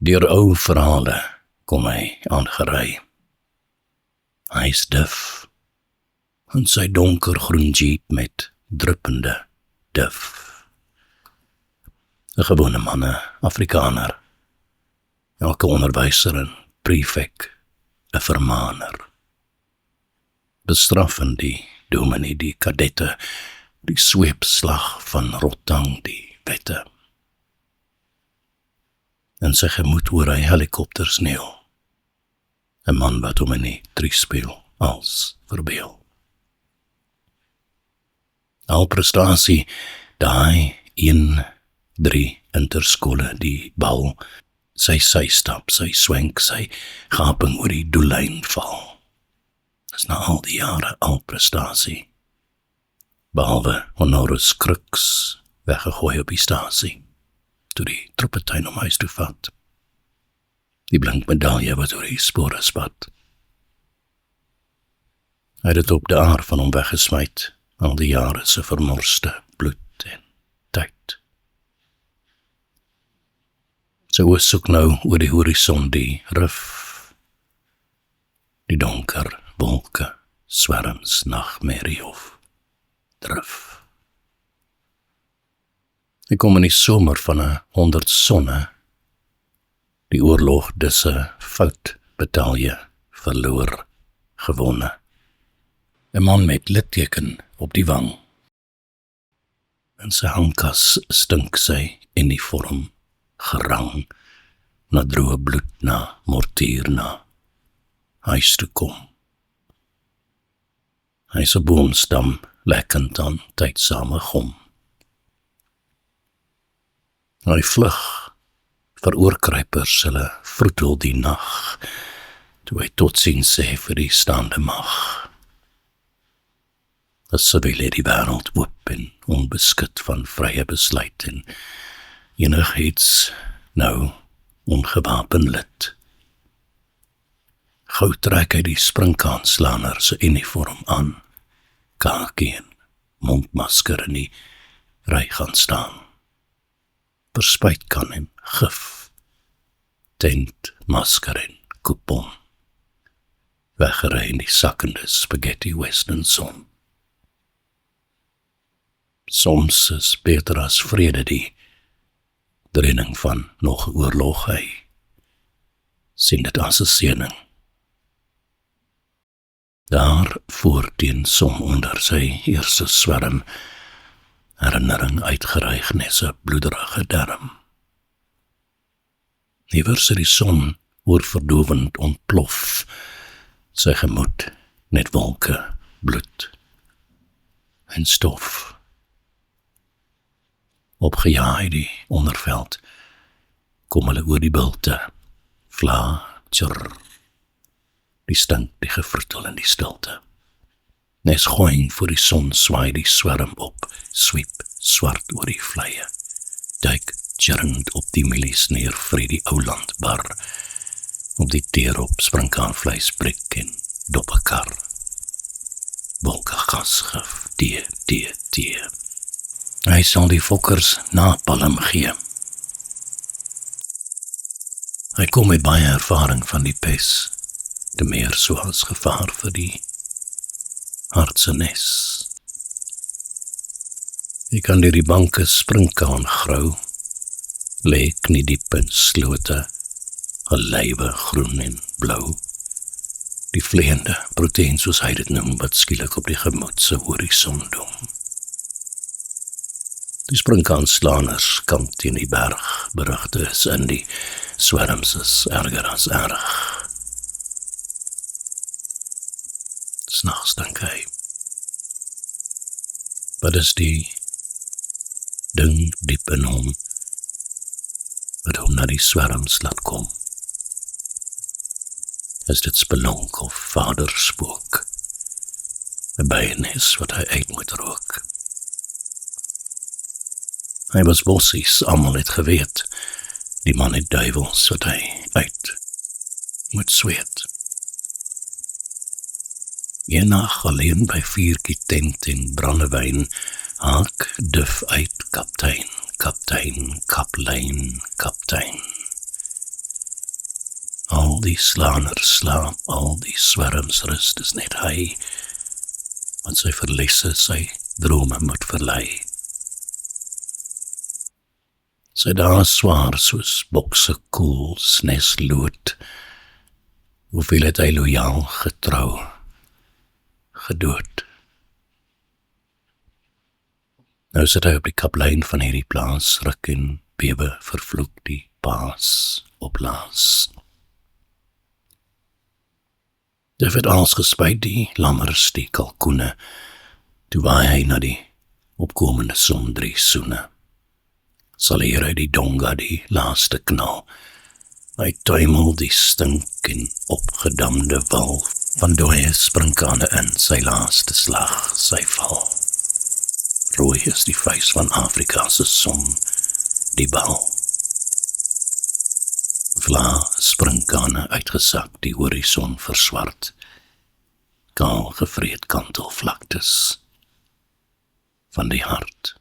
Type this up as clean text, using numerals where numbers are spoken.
Deur ou verhale kom hy aangery. Hy is duf, in sy donkergroen jeep met druppende duf. 'n gewone man, 'n Afrikaner. Elke onderwyser en prefek 'n vermaaner. Bestraffend die dominee, die kadette, die sweepslag van Rotang, die wette. In sy gemoed hoor hy helikopters neel. 'n man wat hom in die triespeel als verbeel. Al prestasie, daai 1-3 interskole, die bal, sy stap, sy swenk, sy gaping oor die doellyn val. Dis na al die jare al prestasie. Behalwe Honoris Crux weggegooi op die stasie, toe die truppetuin om huis toe vat. Die blink medalje wat oor die spore spat. Hy het het op de aar van hom weggesmyt, al die jare se vermorste bloed en tyd. Sy oë soek nou oor die horison, die rif, die donker wolke, swerms, nagmerrie of drif. Ek kom in die somer van 100 sonne, die oorlog dis 'n fout betalje, verloor, gewonne. 'n man met litteken op die wang. In sy handkas stink sy uniform, gerang, na droë bloed, na mortier, na huis toe kom. Hy is 'n boomstam, lekkend aan tydsame gom. Hy vlug vir oorkruipers, hulle vroetel die nag, toe hy totsiens sê vir die staande mag. Asof hy die wêreld oop en onbeskut van vrye besluit en enigheids nou ongewapen lid. Gou trek hy die springkaanslaner se uniform aan, kakie en mondmasker in die ry gaan staan. Verspuit kan hem gif, tent, masker en coupon. Weggery in die sakkende spaghetti western son. Soms is beter as vrede die dreining van nog oorlog, hy sien dit as 'n seëning. Daar voor teen som onder sy eerste swerm, herinnering uitgereig nes 'n bloederige darm. Iewers die son oorverdowend ontplof, sy gemoed net wolke, bloed en stof. Opgejaai die onderveld, kom hulle oor die bulte, vla, tjurr, die stink, die gevroetel in die stilte. Nes gooien voor die son swaai die swerm op, sweep, swart oor die vleie, duik tjurrend op die milies neer, vry die ouland bar, op die teer op springkaanvleis brik en doppekar. Wolke gasgif, die. Hy sal die fokkers napalm gee. Hy kom met baie ervaring van die pes, te meer soos gevaar vir die hartse nes. Hy kan deur die banke springkaan grou, lê kniediep in slote, geleiwe groen en blou. Die vleiende proteïen soos hy dit noem, wat skielik op die gemoed se horison doem. Die springkaanslaners kamp teen die berg, berigte is in die swerms is erger as erg. S'nachts dink hy, wat is die ding diep in hom, wat hom na die swerms laat kom? Is dit spelonk of vaderspook, 'n bynis wat hy uit moet rook? Hy was bossies, almal het geweet, die man het duivels wat hy uit moet zweet. Een nag alleen by vierkie tent en brandewyn, haak duf uit kaptein, kaplyn. Al die slaners slaap, al die swerms rus, dis net hy, wat sy verlesse, sy drome moet verlei. Sy dae swaar soos bokse koel, snes lood, hoeveel het hy loyaal getrou, gedood. Nou sit hy op die kaplein van hierdie plaas, ruk en bewe vervloek die paas op laas. Dit het alles gespuit, die lammers, die kalkoene, toe waai hy na die opkomende son 3 soene. Sal hier uit die donga die laaste knal, hy tuimel die stink en opgedamde wal, van dooie sprinkane in sy laaste slag, sy val. Rooi is die vuis van Afrikaanse son, die bal. Vla sprinkane uitgesak, die horison verswart, kaal gevreed kantelvlaktes van die hart.